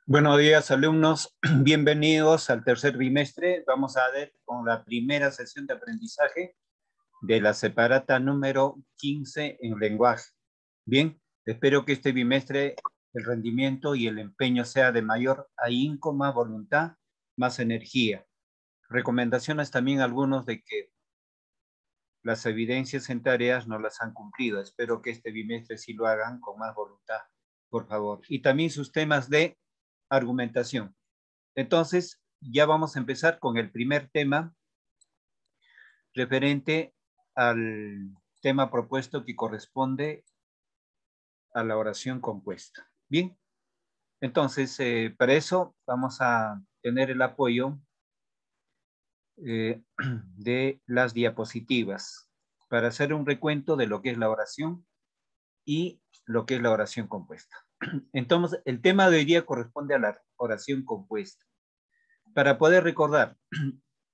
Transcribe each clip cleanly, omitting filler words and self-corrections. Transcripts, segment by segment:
Buenos días, alumnos. Bienvenidos al tercer bimestre. Vamos a ver con la primera sesión de aprendizaje de la separata número 15 en lenguaje. Bien, espero que este bimestre el rendimiento y el empeño sea de mayor ahínco, más voluntad, más energía. Recomendaciones también algunos de que las evidencias en tareas no las han cumplido. Espero que este bimestre sí lo hagan con más voluntad, por favor. Y también sus temas de argumentación. Entonces, ya vamos a empezar con el primer tema referente al tema propuesto que corresponde a la oración compuesta. Bien, entonces, para eso vamos a tener el apoyo de las diapositivas para hacer un recuento de lo que es la oración y lo que es la oración compuesta. Entonces, el tema de hoy día corresponde a la oración compuesta. Para poder recordar,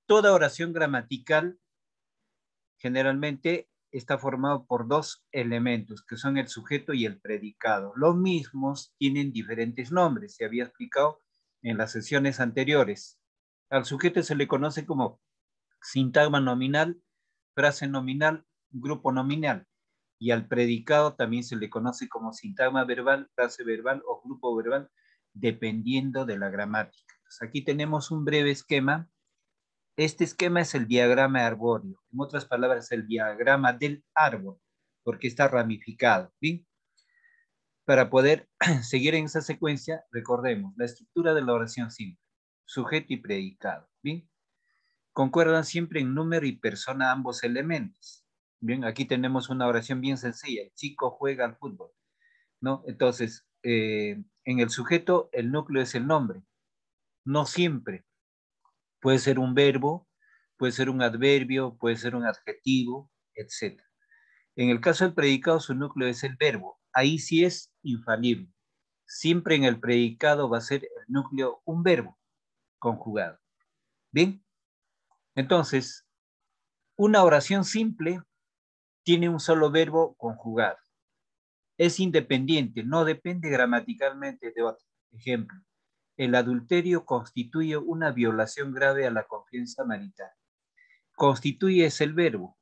toda oración gramatical generalmente está formado por dos elementos, que son el sujeto y el predicado. Los mismos tienen diferentes nombres, se había explicado en las sesiones anteriores. Al sujeto se le conoce como sintagma nominal, frase nominal, grupo nominal. Y al predicado también se le conoce como sintagma verbal, frase verbal o grupo verbal, dependiendo de la gramática. Entonces, aquí tenemos un breve esquema. Este esquema es el diagrama arbóreo. En otras palabras, el diagrama del árbol, porque está ramificado. ¿Bien? Para poder seguir en esa secuencia, recordemos la estructura de la oración simple, sujeto y predicado. ¿Bien? Concuerdan siempre en número y persona ambos elementos. Bien, aquí tenemos una oración bien sencilla. El chico juega al fútbol, ¿no? Entonces, en el sujeto, el núcleo es el nombre. No siempre. Puede ser un verbo, puede ser un adverbio, puede ser un adjetivo, etc. En el caso del predicado, su núcleo es el verbo. Ahí sí es infalible. Siempre en el predicado va a ser el núcleo un verbo conjugado. ¿Bien? Entonces, una oración simple tiene un solo verbo conjugado. Es independiente, no depende gramaticalmente de otro. Ejemplo, el adulterio constituye una violación grave a la confianza marital. Constituye es el verbo,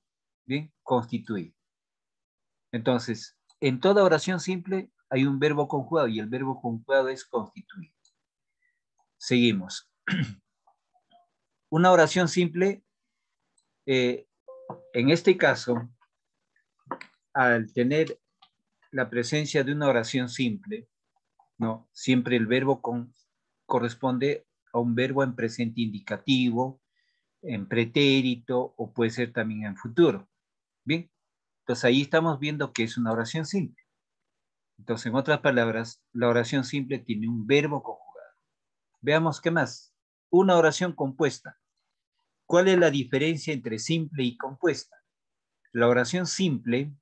¿bien? Constituye. Entonces, en toda oración simple hay un verbo conjugado y el verbo conjugado es constituir. Seguimos. Una oración simple, en este caso, al tener la presencia de una oración simple, ¿no? Siempre el verbo corresponde a un verbo en presente indicativo, en pretérito o puede ser también en futuro. Bien, entonces ahí estamos viendo que es una oración simple. Entonces, en otras palabras, la oración simple tiene un verbo conjugado. Veamos qué más. Una oración compuesta. ¿Cuál es la diferencia entre simple y compuesta? La oración simple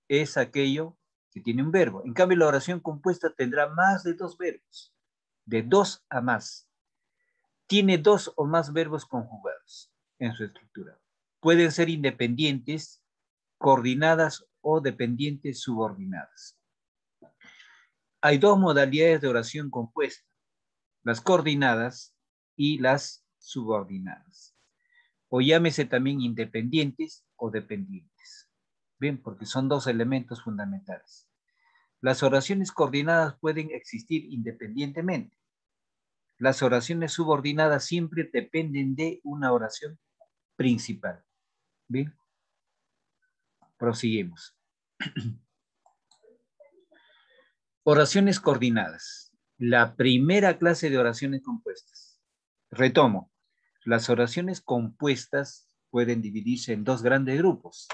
es aquello que tiene un verbo. En cambio, la oración compuesta tendrá más de dos verbos, de dos a más. Tiene dos o más verbos conjugados en su estructura. Pueden ser independientes, coordinadas o dependientes subordinadas. Hay dos modalidades de oración compuesta, las coordinadas y las subordinadas. O llámese también independientes o dependientes. Bien, porque son dos elementos fundamentales. Las oraciones coordinadas pueden existir independientemente. Las oraciones subordinadas siempre dependen de una oración principal. Bien, proseguimos. Oraciones coordinadas. La primera clase de oraciones compuestas. Retomo. Las oraciones compuestas pueden dividirse en dos grandes grupos.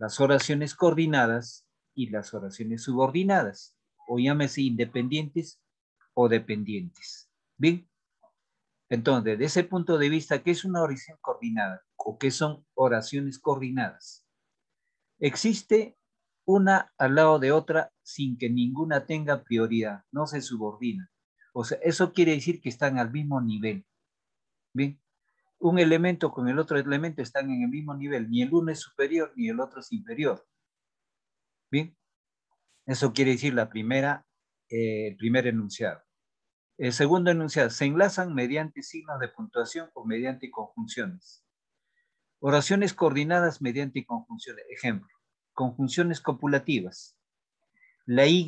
Las oraciones coordinadas y las oraciones subordinadas, o llámese independientes o dependientes. Bien, entonces, desde ese punto de vista, ¿qué es una oración coordinada? ¿O qué son oraciones coordinadas? Existe una al lado de otra sin que ninguna tenga prioridad, no se subordina. O sea, eso quiere decir que están al mismo nivel. Bien, un elemento con el otro elemento están en el mismo nivel, ni el uno es superior ni el otro es inferior. Bien, eso quiere decir el primer enunciado. El segundo enunciado, se enlazan mediante signos de puntuación o mediante conjunciones. Oraciones coordinadas mediante conjunciones. Ejemplo, conjunciones copulativas. La Y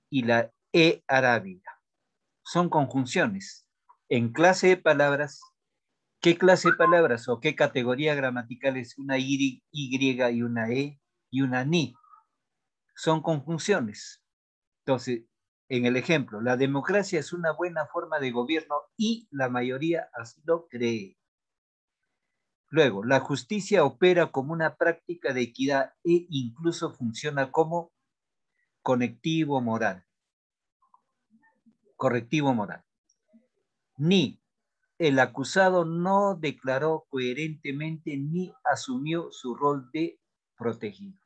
y la E arábiga son conjunciones. En clase de palabras, ¿qué clase de palabras o qué categoría gramatical es una Y y una E y una NI? Son conjunciones. Entonces, en el ejemplo, la democracia es una buena forma de gobierno y la mayoría así lo cree. Luego, la justicia opera como una práctica de equidad e incluso funciona como conectivo moral. Correctivo moral. Ni el acusado no declaró coherentemente ni asumió su rol de protegido.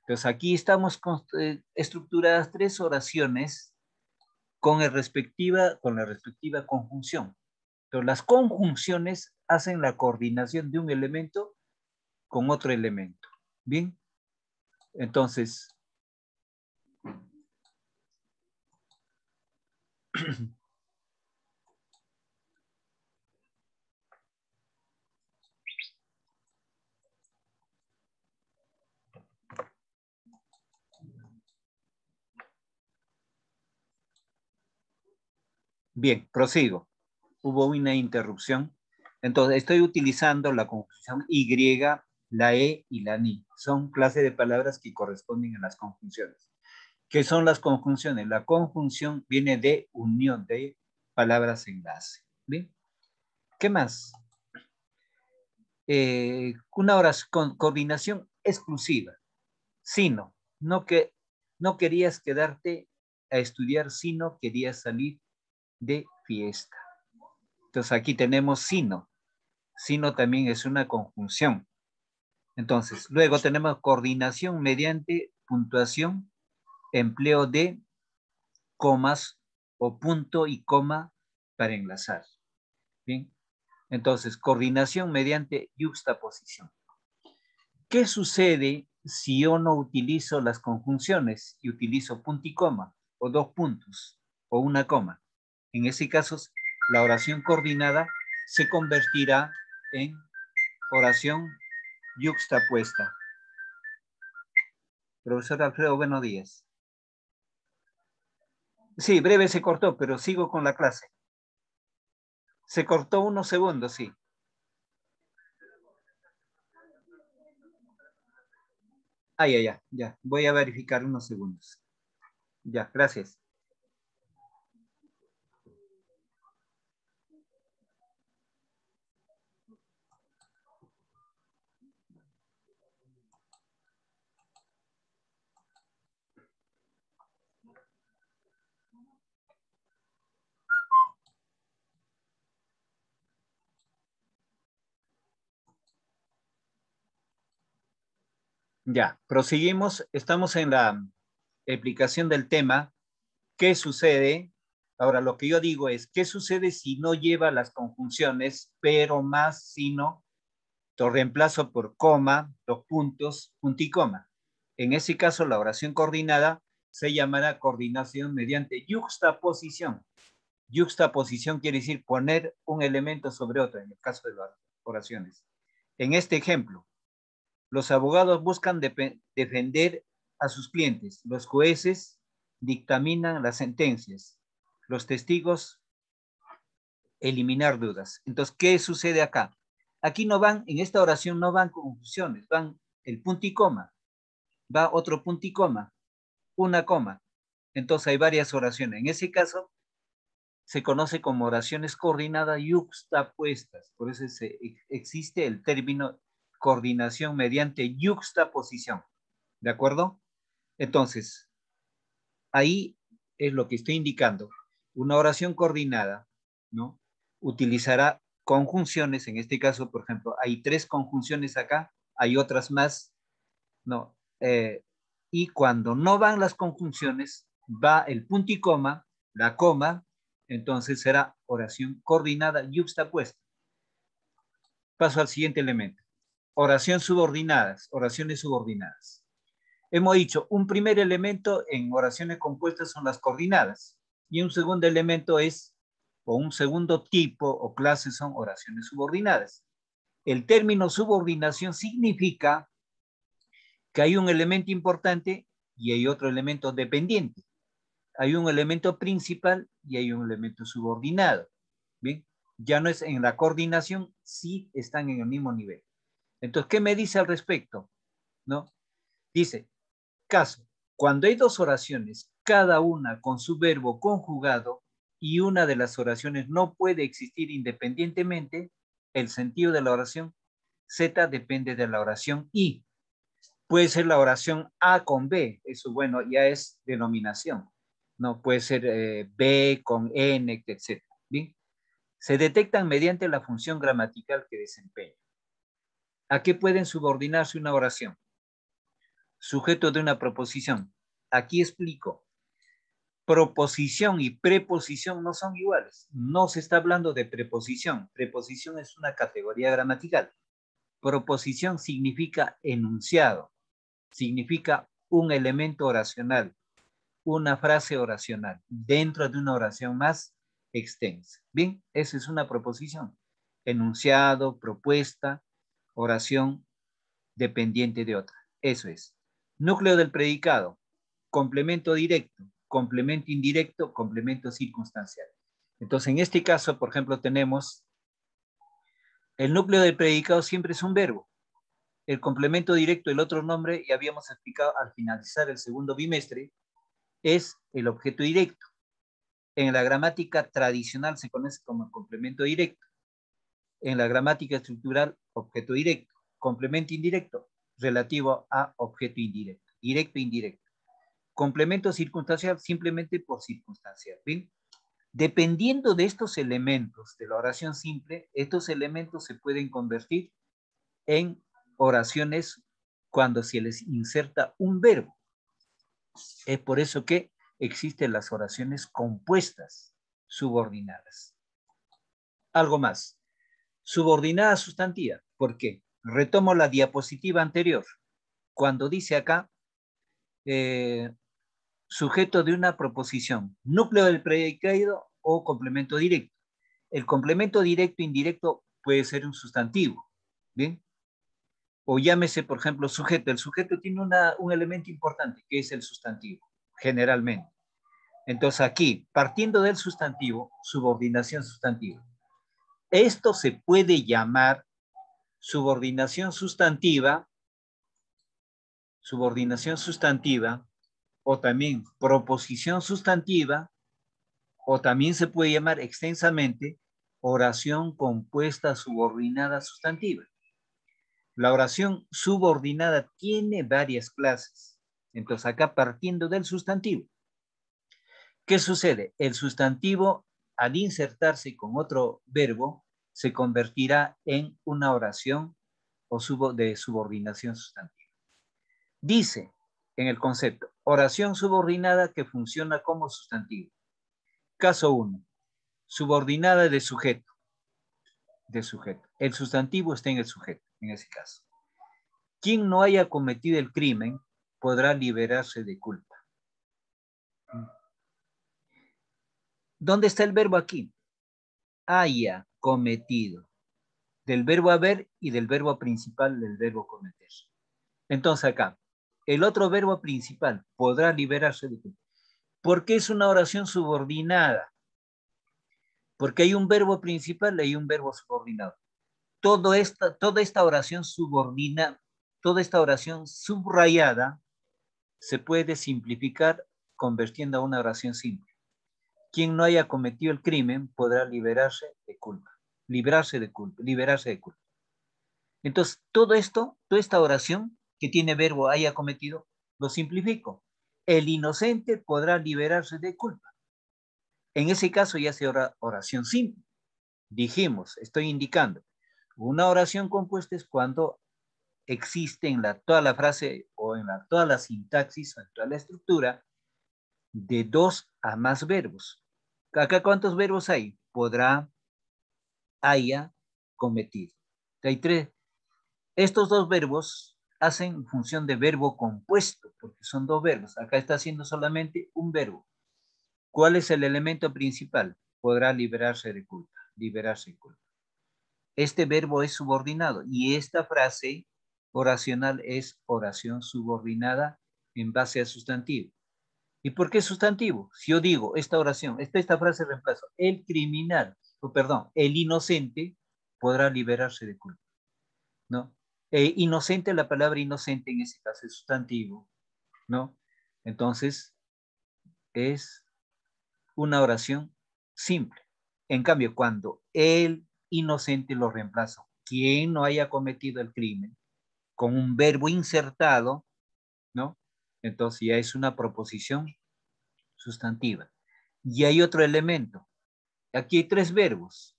Entonces aquí estamos estructuradas tres oraciones con la respectiva conjunción. Entonces las conjunciones hacen la coordinación de un elemento con otro elemento. Bien, entonces bien, prosigo. Hubo una interrupción. Entonces, estoy utilizando la conjunción Y, la E y la NI. Son clases de palabras que corresponden a las conjunciones. ¿Qué son las conjunciones? La conjunción viene de unión de palabras enlace. ¿Bien? ¿Qué más? Una oración con coordinación exclusiva. Sino, no querías quedarte a estudiar, sino querías salir de fiesta. Entonces aquí tenemos sino. Sino también es una conjunción. Entonces, luego tenemos coordinación mediante puntuación, empleo de comas o punto y coma para enlazar. Bien, entonces, coordinación mediante yuxtaposición. ¿Qué sucede si yo no utilizo las conjunciones y utilizo punto y coma, o dos puntos, o una coma? En ese caso, la oración coordinada se convertirá en oración yuxtapuesta. Profesor Alfredo, buenos días. Sí, breve se cortó, pero sigo con la clase. Se cortó unos segundos, sí. Ah, ya. Voy a verificar unos segundos. Ya, gracias. Ya, proseguimos. Estamos en la explicación del tema. ¿Qué sucede? Ahora, lo que yo digo es, ¿qué sucede si no lleva las conjunciones, pero más, sino, lo reemplazo por coma, dos puntos, punto y coma? En ese caso, la oración coordinada se llamará coordinación mediante yuxtaposición. Yuxtaposición quiere decir poner un elemento sobre otro, en el caso de las oraciones. En este ejemplo, los abogados buscan defender a sus clientes. Los jueces dictaminan las sentencias. Los testigos eliminar dudas. Entonces, ¿qué sucede acá? Aquí no van, en esta oración no van conjunciones, van el punto y coma, va otro punto y coma, una coma. Entonces hay varias oraciones. En ese caso, se conoce como oraciones coordinadas yuxtapuestas. Por eso existe el término coordinación mediante yuxtaposición. ¿De acuerdo? Entonces, ahí es lo que estoy indicando. Una oración coordinada, ¿no? Utilizará conjunciones, en este caso, por ejemplo, hay tres conjunciones acá, hay otras más, ¿no? Y cuando no van las conjunciones, va el punto y coma, la coma, entonces será oración coordinada yuxtapuesta. Paso al siguiente elemento. Oración subordinadas, oraciones subordinadas. Hemos dicho, un primer elemento en oraciones compuestas son las coordinadas. Y un segundo elemento es, o un segundo tipo o clase son oraciones subordinadas. El término subordinación significa que hay un elemento importante y hay otro elemento dependiente. Hay un elemento principal y hay un elemento subordinado. ¿Bien? Ya no es en la coordinación, sí están en el mismo nivel. Entonces, ¿qué me dice al respecto? ¿No? Dice, caso, cuando hay dos oraciones, cada una con su verbo conjugado y una de las oraciones no puede existir independientemente, el sentido de la oración Z depende de la oración I. Puede ser la oración A con B, eso bueno, ya es denominación. No puede ser B con N, etc. ¿Bien? Se detectan mediante la función gramatical que desempeña. ¿A qué pueden subordinarse una oración? Sujeto de una proposición. Aquí explico. Proposición y preposición no son iguales. No se está hablando de preposición. Preposición es una categoría gramatical. Proposición significa enunciado. Significa un elemento oracional, una frase oracional dentro de una oración más extensa. Bien, esa es una proposición. Enunciado, propuesta, oración dependiente de otra. Eso es. Núcleo del predicado, complemento directo, complemento indirecto, complemento circunstancial. Entonces, en este caso, por ejemplo, tenemos el núcleo del predicado siempre es un verbo. El complemento directo, el otro nombre, ya habíamos explicado al finalizar el segundo bimestre, es el objeto directo. En la gramática tradicional se conoce como complemento directo. En la gramática estructural, objeto directo. Complemento indirecto, relativo a objeto indirecto. Directo e indirecto. Complemento circunstancial, simplemente por circunstancial. ¿Bien? Dependiendo de estos elementos de la oración simple, estos elementos se pueden convertir en oraciones cuando se les inserta un verbo. Es por eso que existen las oraciones compuestas subordinadas. Algo más. Subordinada sustantiva. ¿Por qué? Retomo la diapositiva anterior. Cuando dice acá, sujeto de una proposición, núcleo del predicado o complemento directo. El complemento directo e indirecto puede ser un sustantivo. ¿Bien? O llámese, por ejemplo, sujeto. El sujeto tiene un elemento importante, que es el sustantivo, generalmente. Entonces aquí, partiendo del sustantivo, subordinación sustantiva. Esto se puede llamar subordinación sustantiva, o también proposición sustantiva, o también se puede llamar extensamente oración compuesta subordinada sustantiva. La oración subordinada tiene varias clases. Entonces acá partiendo del sustantivo, ¿qué sucede? El sustantivo, al insertarse con otro verbo, se convertirá en una oración o de subordinación sustantiva. Dice en el concepto, oración subordinada que funciona como sustantivo. Caso 1, subordinada de sujeto. El sustantivo está en el sujeto, en ese caso. Quien no haya cometido el crimen podrá liberarse de culpa. ¿Dónde está el verbo aquí? Haya cometido. Del verbo haber y del verbo principal del verbo cometer. Entonces acá, el otro verbo principal podrá liberarse de culpa. ¿Por qué es una oración subordinada? Porque hay un verbo principal y hay un verbo subordinado. Toda esta oración subordina, toda esta oración subrayada se puede simplificar convirtiendo a una oración simple. Quien no haya cometido el crimen podrá liberarse de culpa. Liberarse de culpa. Entonces, toda esta oración que tiene verbo haya cometido, lo simplifico. El inocente podrá liberarse de culpa. En ese caso ya se oración simple. Dijimos, estoy indicando, una oración compuesta es cuando existe en toda la frase o en toda la sintaxis o en toda la estructura de 2 a más verbos. Acá, ¿cuántos verbos hay? Podrá, haya, cometido. Hay 3. Estos 2 verbos hacen función de verbo compuesto, porque son 2 verbos. Acá está haciendo solamente un verbo. ¿Cuál es el elemento principal? Podrá liberarse de culpa, liberarse de culpa. Este verbo es subordinado y esta frase oracional es oración subordinada en base a sustantivo. ¿Y por qué sustantivo? Si yo digo esta oración, esta frase reemplazo, el criminal, o perdón, el inocente podrá liberarse de culpa, ¿no? Inocente, la palabra inocente en ese caso es sustantivo, ¿no? Entonces, es una oración simple. En cambio, cuando el inocente lo reemplazo, quien no haya cometido el crimen, con un verbo insertado, ¿no? Entonces ya es una proposición sustantiva. Y hay otro elemento. Aquí hay tres verbos.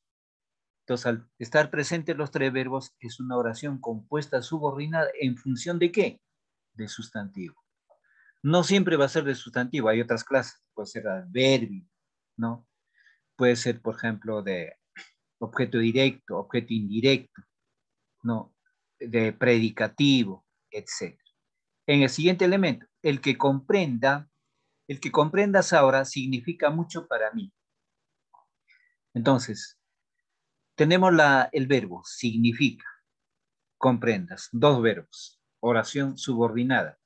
Entonces, al estar presentes los tres verbos, es una oración compuesta subordinada en función de ¿qué? De sustantivo. No siempre va a ser de sustantivo, hay otras clases, puede ser adverbio, ¿no? Puede ser, por ejemplo, de objeto directo, objeto indirecto, ¿no? De predicativo, etc. En el siguiente elemento, el que comprendas ahora significa mucho para mí. Entonces, tenemos el verbo significa, comprendas, dos verbos, oración subordinada.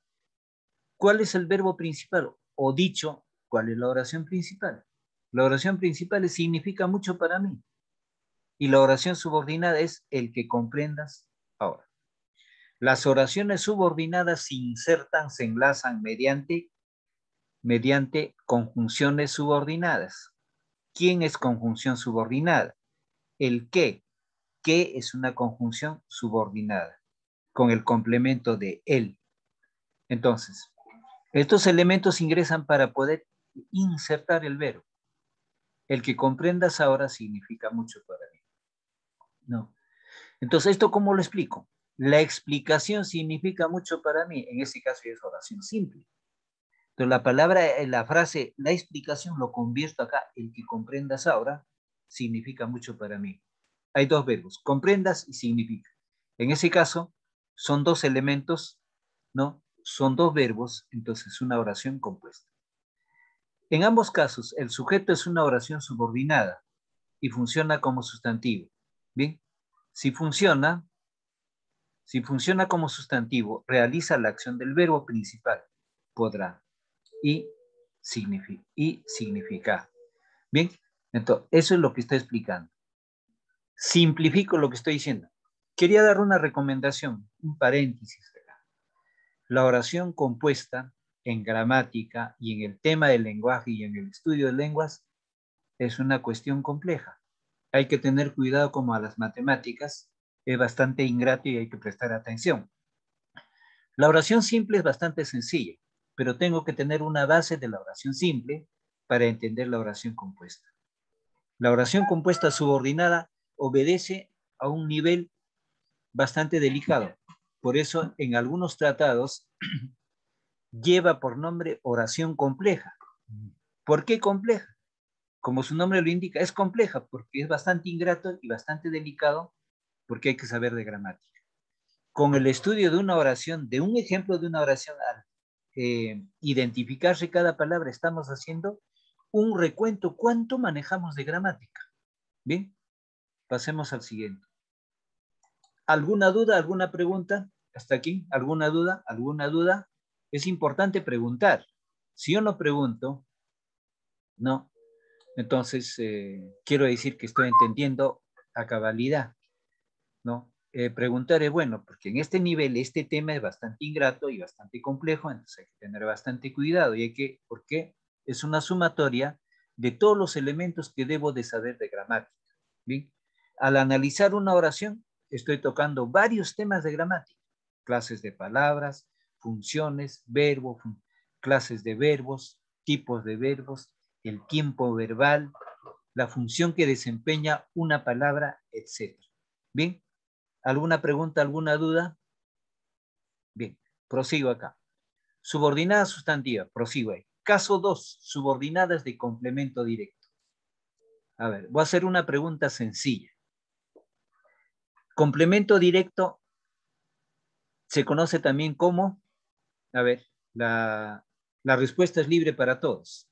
¿Cuál es el verbo principal? O dicho, ¿cuál es la oración principal? La oración principal significa mucho para mí. Y la oración subordinada es el que comprendas ahora. Las oraciones subordinadas se insertan, se enlazan mediante conjunciones subordinadas. ¿Quién es conjunción subordinada? El que. Que es una conjunción subordinada con el complemento de él. Entonces, estos elementos ingresan para poder insertar el verbo. El que comprendas ahora significa mucho para mí. No. Entonces, ¿esto cómo lo explico? La explicación significa mucho para mí. En este caso es oración simple. Entonces, la palabra, la frase, la explicación lo convierto acá. El que comprendas ahora significa mucho para mí. Hay dos verbos, comprendas y significa. En ese caso, son dos elementos, ¿no? Son dos verbos, entonces una oración compuesta. En ambos casos, el sujeto es una oración subordinada y funciona como sustantivo. Bien, si funciona como sustantivo, realiza la acción del verbo principal, podrá y significar. Bien, entonces, eso es lo que está explicando. Simplifico lo que estoy diciendo. Quería dar una recomendación, un paréntesis acá. La oración compuesta en gramática y en el tema del lenguaje y en el estudio de lenguas es una cuestión compleja. Hay que tener cuidado como a las matemáticas, es bastante ingrato y hay que prestar atención. La oración simple es bastante sencilla, pero tengo que tener una base de la oración simple para entender la oración compuesta. La oración compuesta subordinada obedece a un nivel bastante delicado. Por eso, en algunos tratados lleva por nombre oración compleja. ¿Por qué compleja? Como su nombre lo indica, es compleja porque es bastante ingrato y bastante delicado porque hay que saber de gramática. Con el estudio de una oración, de un ejemplo de una oración, al identificarse cada palabra, estamos haciendo un recuento. ¿Cuánto manejamos de gramática? Bien, pasemos al siguiente. ¿Alguna duda, alguna pregunta? ¿Hasta aquí? ¿Alguna duda? ¿Alguna duda? Es importante preguntar. Si yo no pregunto, no. Entonces, quiero decir que estoy entendiendo a cabalidad, ¿no? Preguntar es bueno, porque en este nivel, este tema es bastante ingrato y bastante complejo, entonces hay que tener bastante cuidado y hay que, porque es una sumatoria de todos los elementos que debo de saber de gramática. ¿Bien? Al analizar una oración, estoy tocando varios temas de gramática, clases de palabras, funciones, clases de verbos, tipos de verbos, el tiempo verbal, la función que desempeña una palabra, etc. ¿Bien? ¿Alguna pregunta, alguna duda? Bien, prosigo acá. Subordinada sustantiva, prosigo ahí. Caso 2, subordinadas de complemento directo. A ver, voy a hacer una pregunta sencilla. Complemento directo se conoce también como, a ver, la respuesta es libre para todos.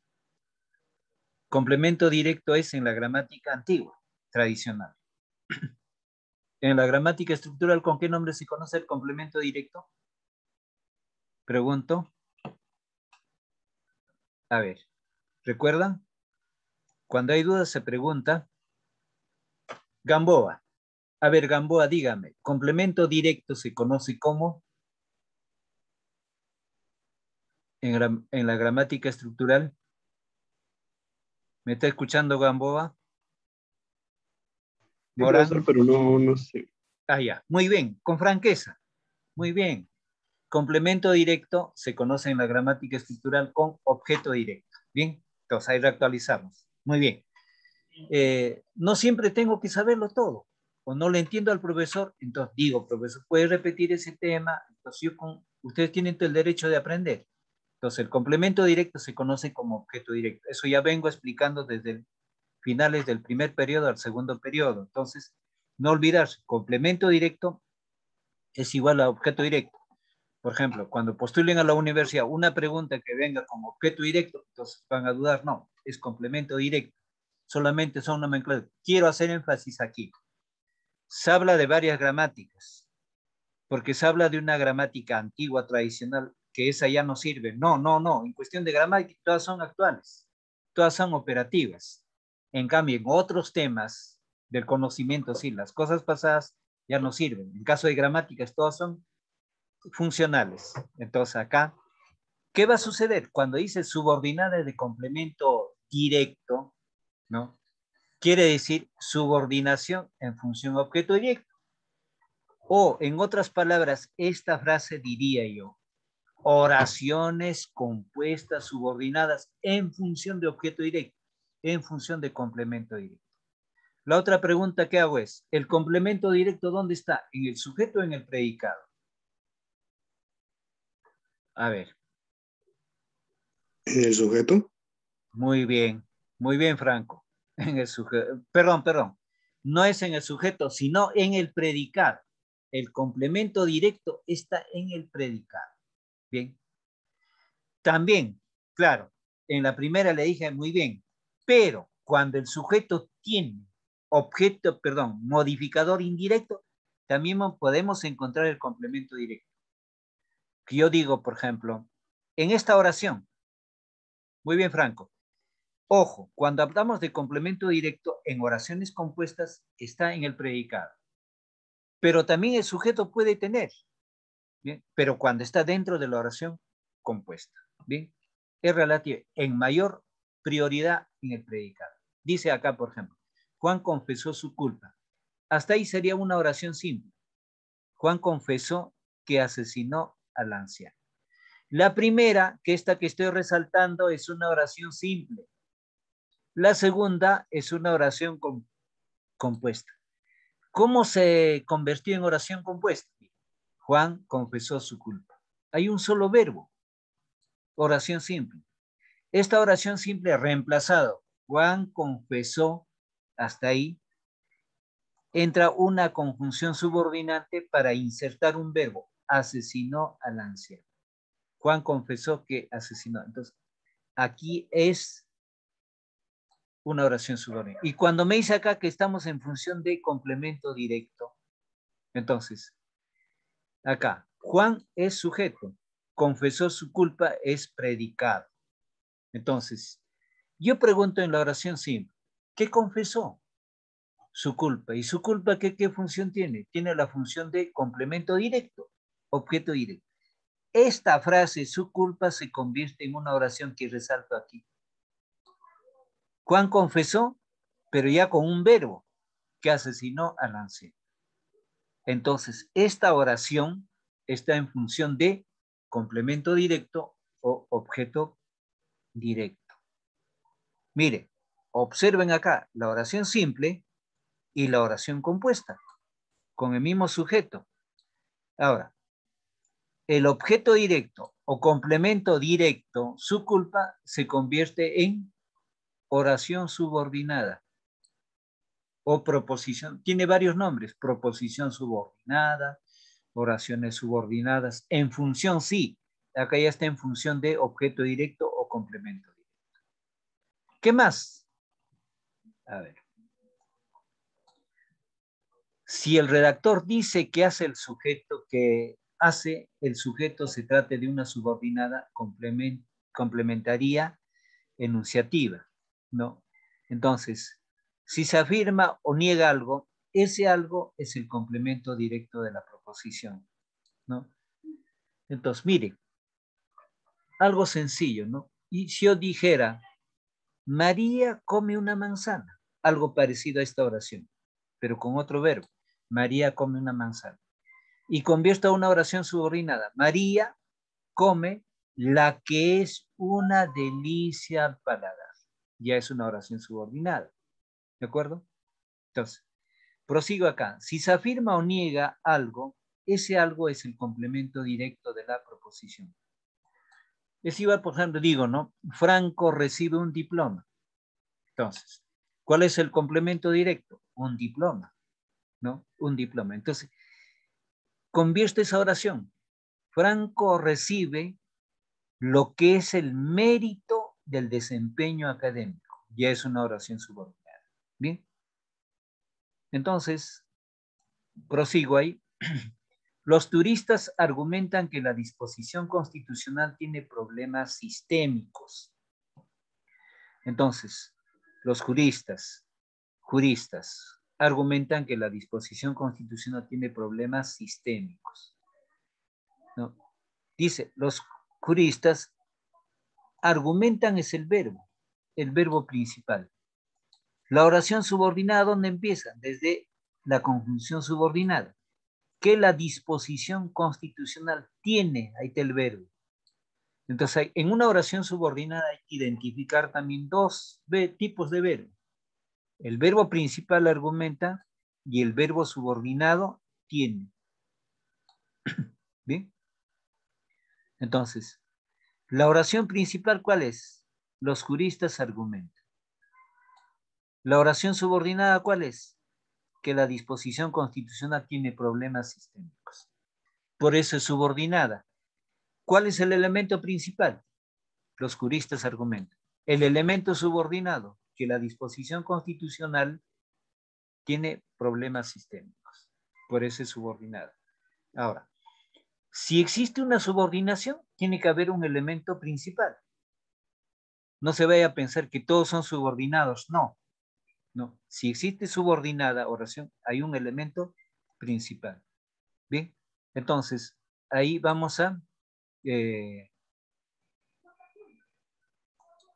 Complemento directo es en la gramática antigua, tradicional. En la gramática estructural, ¿con qué nombre se conoce el complemento directo? Pregunto. A ver, ¿recuerdan? Cuando hay dudas se pregunta. Gamboa. A ver, Gamboa, dígame, ¿complemento directo se conoce como en la gramática estructural? ¿Me está escuchando, Gamboa? Sí, Morán. profesor, pero no sé. Ah, ya. Muy bien, con franqueza. Muy bien. Complemento directo se conoce en la gramática estructural con objeto directo. Bien, entonces ahí reactualizamos. Muy bien. No siempre tengo que saberlo todo. O no le entiendo al profesor, entonces digo, profesor, ¿puede repetir ese tema? Entonces ustedes tienen todo el derecho de aprender. Entonces el complemento directo se conoce como objeto directo. Eso ya vengo explicando desde finales del primer periodo al segundo periodo. Entonces, no olvidarse, complemento directo es igual a objeto directo. Por ejemplo, cuando postulen a la universidad una pregunta que venga como objeto directo, entonces van a dudar, no, es complemento directo. Solamente son nomenclaturas. Quiero hacer énfasis aquí. Se habla de varias gramáticas, porque se habla de una gramática antigua, tradicional, que esa ya no sirve. No. En cuestión de gramática, todas son actuales, todas son operativas. En cambio, en otros temas del conocimiento, sí, las cosas pasadas ya no sirven. En caso de gramáticas, todas son funcionales. Entonces, acá, ¿qué va a suceder? Cuando dice subordinada de complemento directo, ¿no? Quiere decir subordinación en función objeto directo. O, en otras palabras, esta frase diría yo, oraciones compuestas subordinadas en función de objeto directo, en función de complemento directo. La otra pregunta que hago es, ¿el complemento directo dónde está? ¿En el sujeto o en el predicado? A ver. ¿En el sujeto? Muy bien, Franco. En el sujeto, perdón. No es en el sujeto, sino en el predicado. El complemento directo está en el predicado. Bien. También, claro, en la primera le dije muy bien, pero cuando el sujeto tiene modificador indirecto, también podemos encontrar el complemento directo. Que yo digo, por ejemplo, en esta oración, muy bien, Franco, ojo, cuando hablamos de complemento directo en oraciones compuestas, está en el predicado, pero también el sujeto puede tener, ¿bien? Pero cuando está dentro de la oración compuesta, ¿bien? Es relativo, en mayor prioridad en el predicado. Dice acá, por ejemplo, Juan confesó su culpa. Hasta ahí sería una oración simple. Juan confesó que asesinó al anciano. La primera, que esta que estoy resaltando, es una oración simple. La segunda es una oración compuesta. ¿Cómo se convirtió en oración compuesta? Juan confesó su culpa. Hay un solo verbo, oración simple. Esta oración simple ha reemplazado. Juan confesó, hasta ahí, entra una conjunción subordinante para insertar un verbo. Asesinó al anciano. Juan confesó que asesinó. Entonces, aquí es una oración subordinada. Y cuando me dice acá que estamos en función de complemento directo, entonces, acá, Juan es sujeto, confesó su culpa, es predicado. Entonces, yo pregunto en la oración simple, ¿qué confesó? Su culpa. ¿Y su culpa qué función tiene? Tiene la función de complemento directo, objeto directo. Esta frase, su culpa, se convierte en una oración que resalto aquí. Juan confesó, pero ya con un verbo, que asesinó al anciano. Entonces, esta oración está en función de complemento directo o objeto directo. Mire, observen acá la oración simple y la oración compuesta, con el mismo sujeto. Ahora, el objeto directo o complemento directo, su culpa, se convierte en oración subordinada o proposición. Tiene varios nombres, proposición subordinada, oraciones subordinadas, en función, sí, acá ya está en función de objeto directo o complemento directo. ¿Qué más? A ver. Si el redactor dice que hace el sujeto, se trate de una subordinada complementaria enunciativa, ¿no? Entonces, si se afirma o niega algo, ese algo es el complemento directo de la proposición, ¿no? Entonces, mire, algo sencillo, ¿no? Y si yo dijera, María come una manzana, algo parecido a esta oración, pero con otro verbo. María come una manzana. Y convierto a una oración subordinada. María come la que es una delicia al paladar. Ya es una oración subordinada. ¿De acuerdo? Entonces, prosigo acá. Si se afirma o niega algo, ese algo es el complemento directo de la proposición. Es igual, por ejemplo, digo, ¿no? Franco recibe un diploma. Entonces, ¿cuál es el complemento directo? Un diploma, ¿no? Un diploma. Entonces, convierte esa oración. Franco recibe lo que es el mérito del desempeño académico. Ya es una oración subordinada. Bien. Entonces, prosigo ahí. Los turistas argumentan que la disposición constitucional tiene problemas sistémicos. Entonces, los juristas argumentan que la disposición constitucional tiene problemas sistémicos, ¿no? Dice, los juristas argumentan es el verbo principal. La oración subordinada, ¿dónde empieza? Desde la conjunción subordinada. Que la disposición constitucional tiene, ahí está el verbo. Entonces, en una oración subordinada hay que identificar también dos tipos de verbo. El verbo principal argumenta y el verbo subordinado tiene. ¿Bien? Entonces, la oración principal, ¿cuál es? Los juristas argumentan. La oración subordinada, ¿cuál es? Que la disposición constitucional tiene problemas sistémicos. Por eso es subordinada. ¿Cuál es el elemento principal? Los juristas argumentan. El elemento subordinado, que la disposición constitucional tiene problemas sistémicos. Por eso es subordinada. Ahora, si existe una subordinación, tiene que haber un elemento principal. No se vaya a pensar que todos son subordinados. No, no. Si existe subordinada oración, hay un elemento principal. Bien, entonces, ahí vamos a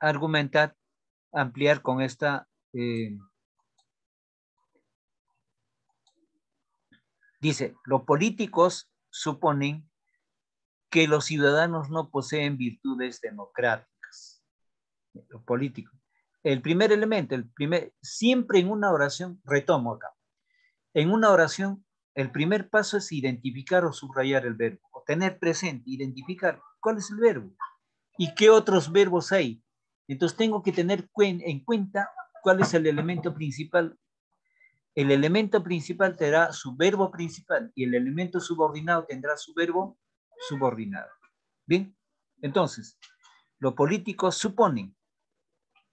argumentar, ampliar con esta. Dice, los políticos suponen que los ciudadanos no poseen virtudes democráticas. Los políticos. El primer elemento, siempre en una oración, retomo acá, en una oración, el primer paso es identificar o subrayar el verbo, o tener presente, identificar cuál es el verbo y qué otros verbos hay. Entonces tengo que tener en cuenta cuál es el elemento principal. El elemento principal tendrá su verbo principal y el elemento subordinado tendrá su verbo subordinado. Bien, entonces, los políticos suponen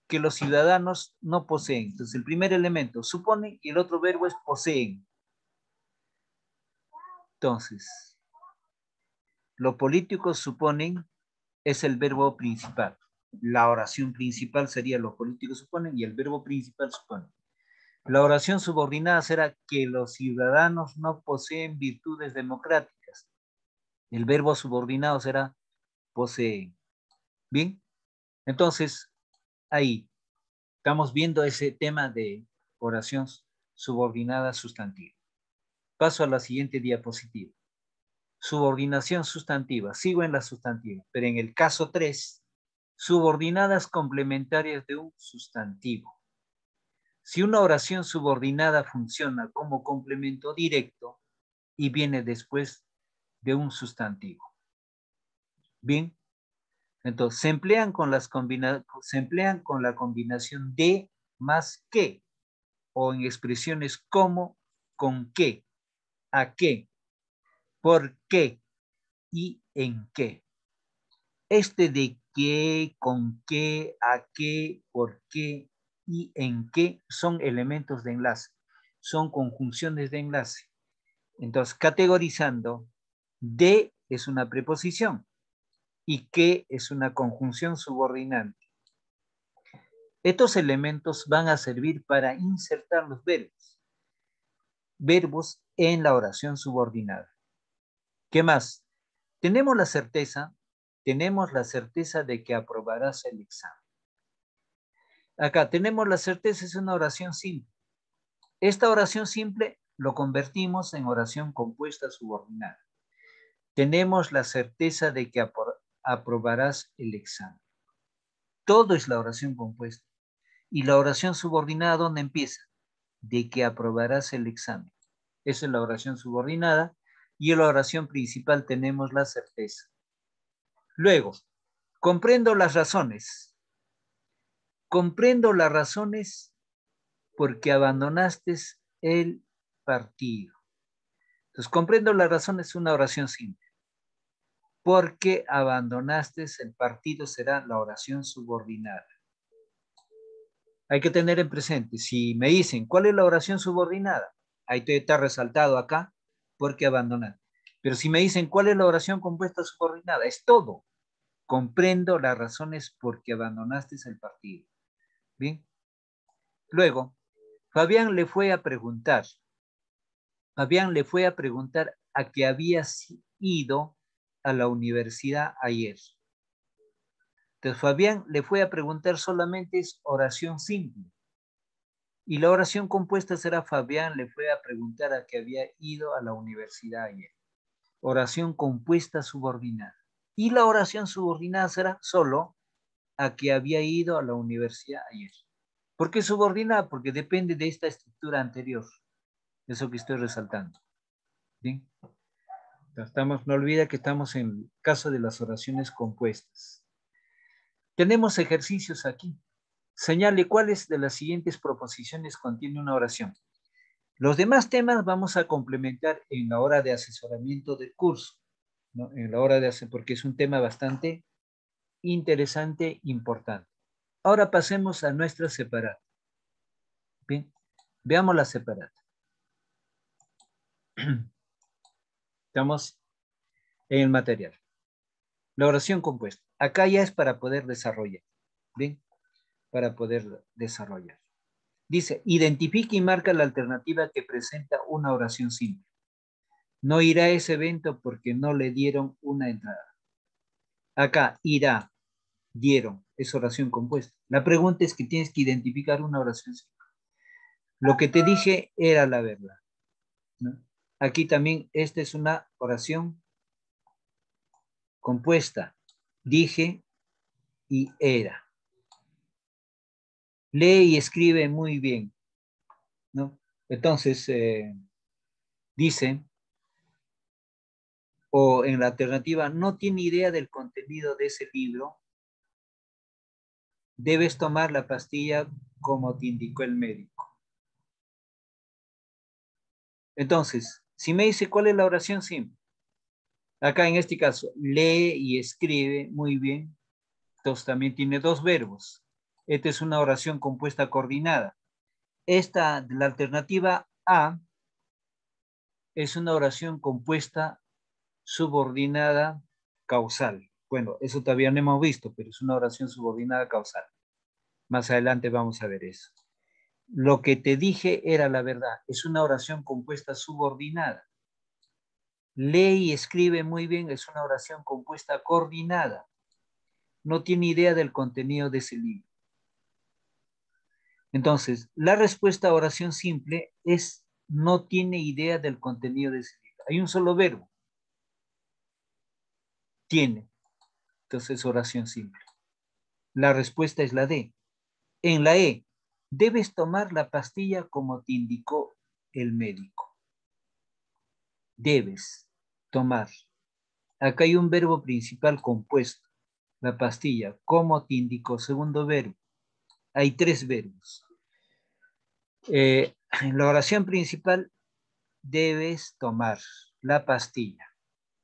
que los ciudadanos no poseen. Entonces, el primer elemento supone y el otro verbo es poseen. Entonces, los políticos suponen es el verbo principal. La oración principal sería los políticos suponen y el verbo principal supone. La oración subordinada será que los ciudadanos no poseen virtudes democráticas. El verbo subordinado será poseen. Bien, entonces ahí estamos viendo ese tema de oración subordinada sustantiva. Paso a la siguiente diapositiva. Subordinación sustantiva. Sigo en la sustantiva, pero en el caso 3, subordinadas complementarias de un sustantivo. Si una oración subordinada funciona como complemento directo y viene después de un sustantivo. Bien, entonces se emplean con la combinación de más que o en expresiones como, con qué, a qué, por qué y en qué. Este de qué, con qué, a qué, por qué y en qué son elementos de enlace. Son conjunciones de enlace. Entonces, categorizando, de es una preposición y que es una conjunción subordinante. Estos elementos van a servir para insertar los verbos en la oración subordinada. ¿Qué más? Tenemos la certeza de que aprobarás el examen. Acá tenemos la certeza, es una oración simple. Esta oración simple lo convertimos en oración compuesta subordinada. Tenemos la certeza de que aprobarás el examen. Todo es la oración compuesta. ¿Y la oración subordinada dónde empieza? De que aprobarás el examen. Esa es la oración subordinada. Y en la oración principal tenemos la certeza. Luego, comprendo las razones. Comprendo las razones porque abandonaste el partido. Entonces, comprendo las razones es una oración simple. Porque abandonaste el partido será la oración subordinada. Hay que tener en presente, si me dicen, ¿cuál es la oración subordinada? Ahí está resaltado acá, porque abandonar. Pero si me dicen, ¿cuál es la oración compuesta subordinada? Es todo. Comprendo las razones por que abandonaste el partido. Bien. Luego, Fabián le fue a preguntar a que habías ido a la universidad ayer. Entonces, Fabián le fue a preguntar solamente es oración simple. Y la oración compuesta será Fabián le fue a preguntar a que había ido a la universidad ayer. Oración compuesta subordinada. Y la oración subordinada será solo a que había ido a la universidad ayer. ¿Por qué subordinada? Porque depende de esta estructura anterior. Eso que estoy resaltando. ¿Bien? No olvida que estamos en el caso de las oraciones compuestas. Tenemos ejercicios aquí. Señale cuáles de las siguientes proposiciones contiene una oración. Los demás temas vamos a complementar en la hora de asesoramiento del curso, ¿no? En la hora de porque es un tema bastante interesante, importante. Ahora pasemos a nuestra separata. Bien, veamos la separata. Estamos en el material. La oración compuesta. Acá ya es para poder desarrollar. Bien, para poder desarrollar. Dice, identifica y marca la alternativa que presenta una oración simple. No irá a ese evento porque no le dieron una entrada. Acá, irá, dieron, es oración compuesta. La pregunta es que tienes que identificar una oración simple. Lo que te dije era la verdad, ¿no? Aquí también, esta es una oración compuesta. Dije y era. Lee y escribe muy bien, ¿no? Entonces, dice, o en la alternativa, no tiene idea del contenido de ese libro, debes tomar la pastilla como te indicó el médico. Entonces, si me dice cuál es la oración simple, acá en este caso, lee y escribe muy bien, entonces también tiene dos verbos. Esta es una oración compuesta coordinada. Esta, la alternativa A, es una oración compuesta subordinada causal. Bueno, eso todavía no hemos visto, pero es una oración subordinada causal. Más adelante vamos a ver eso. Lo que te dije era la verdad. Es una oración compuesta subordinada. Lee y escribe muy bien. Es una oración compuesta coordinada. No tiene idea del contenido de ese libro. Entonces, la respuesta a oración simple es no tiene idea del contenido de ese libro. Hay un solo verbo. Tiene. Entonces, oración simple. La respuesta es la D. En la E, debes tomar la pastilla como te indicó el médico. Debes tomar. Acá hay un verbo principal compuesto. La pastilla, como te indicó. Segundo verbo. Hay tres verbos. En la oración principal, debes tomar la pastilla.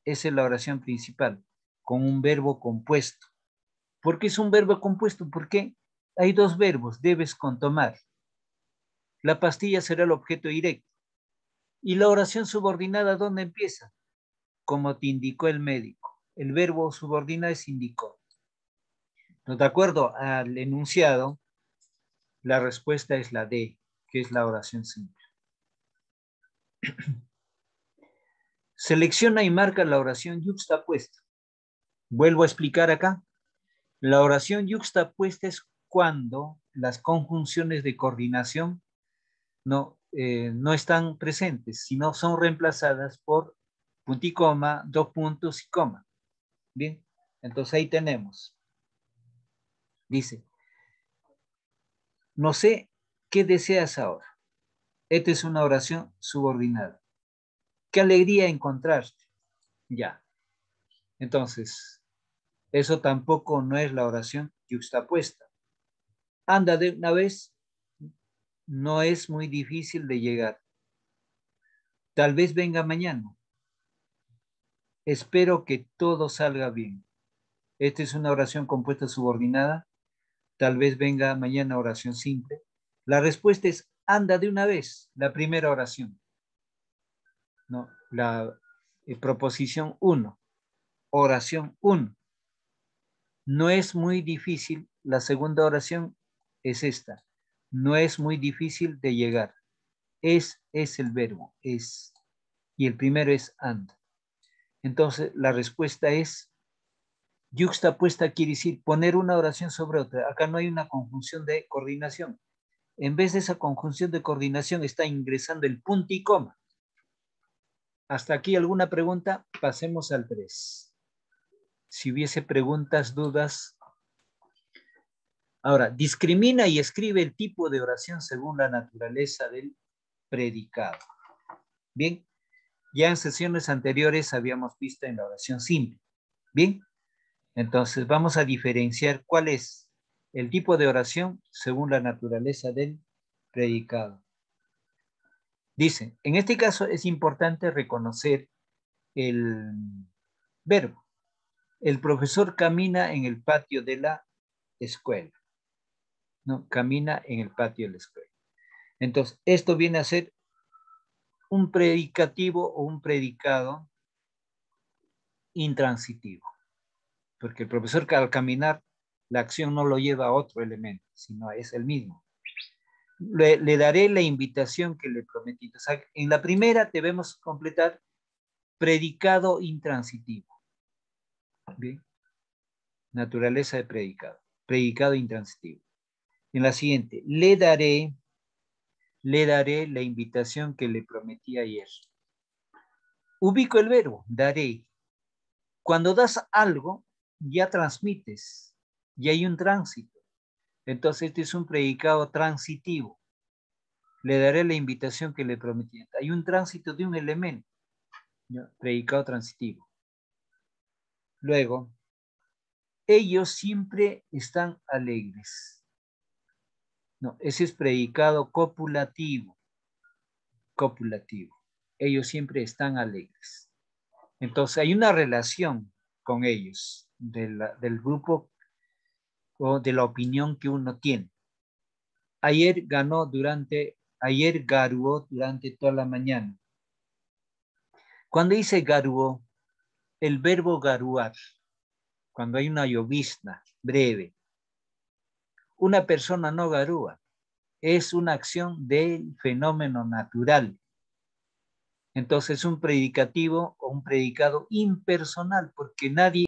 Esa es la oración principal, con un verbo compuesto. ¿Por qué es un verbo compuesto? Porque hay dos verbos, debes con tomar. La pastilla será el objeto directo. ¿Y la oración subordinada dónde empieza? Como te indicó el médico. El verbo subordinado es indicó. De acuerdo al enunciado, la respuesta es la D, que es la oración simple. Selecciona y marca la oración yuxtapuesta. Vuelvo a explicar acá. La oración yuxtapuesta es cuando las conjunciones de coordinación no están presentes, sino son reemplazadas por punto y coma, dos puntos y coma. Bien, entonces ahí tenemos. Dice, no sé qué deseas ahora. Esta es una oración subordinada. Qué alegría encontrarte. Ya. Entonces, eso tampoco no es la oración yuxtapuesta. Anda de una vez, no es muy difícil de llegar. Tal vez venga mañana. Espero que todo salga bien. Esta es una oración compuesta subordinada. Tal vez venga mañana oración simple. La respuesta es anda de una vez, la primera oración. No, la proposición 1, oración 1. No es muy difícil, la segunda oración es esta. No es muy difícil de llegar. Es el verbo, es. Y el primero es and. Entonces, la respuesta es yuxtapuesta, quiere decir poner una oración sobre otra. Acá no hay una conjunción de coordinación. En vez de esa conjunción de coordinación está ingresando el punto y coma. ¿Hasta aquí alguna pregunta? Pasemos al 3. Si hubiese preguntas, dudas. Ahora, discrimina y escribe el tipo de oración según la naturaleza del predicado. Bien, ya en sesiones anteriores habíamos visto en la oración simple. Bien, entonces vamos a diferenciar cuál es el tipo de oración según la naturaleza del predicado. Dice, en este caso es importante reconocer el verbo. El profesor camina en el patio de la escuela. No, camina en el patio de la escuela. Entonces, esto viene a ser un predicativo o un predicado intransitivo. Porque el profesor al caminar, la acción no lo lleva a otro elemento, sino es el mismo. Le daré la invitación que le prometí. O sea, en la primera debemos completar predicado intransitivo. Bien. Naturaleza de predicado. Predicado intransitivo. En la siguiente, le daré la invitación que le prometí ayer. Ubico el verbo, daré. Cuando das algo, ya transmites, ya hay un tránsito. Entonces, este es un predicado transitivo. Le daré la invitación que le prometí. Hay un tránsito de un elemento, ¿no? Predicado transitivo. Luego, ellos siempre están alegres. No, ese es predicado copulativo. Copulativo. Ellos siempre están alegres. Entonces, hay una relación con ellos, del grupo o de la opinión que uno tiene. Ayer garuó durante toda la mañana. Cuando dice garuó, el verbo garuar, cuando hay una llovizna breve, una persona no garúa, es una acción del fenómeno natural. Entonces, un predicativo o un predicado impersonal, porque nadie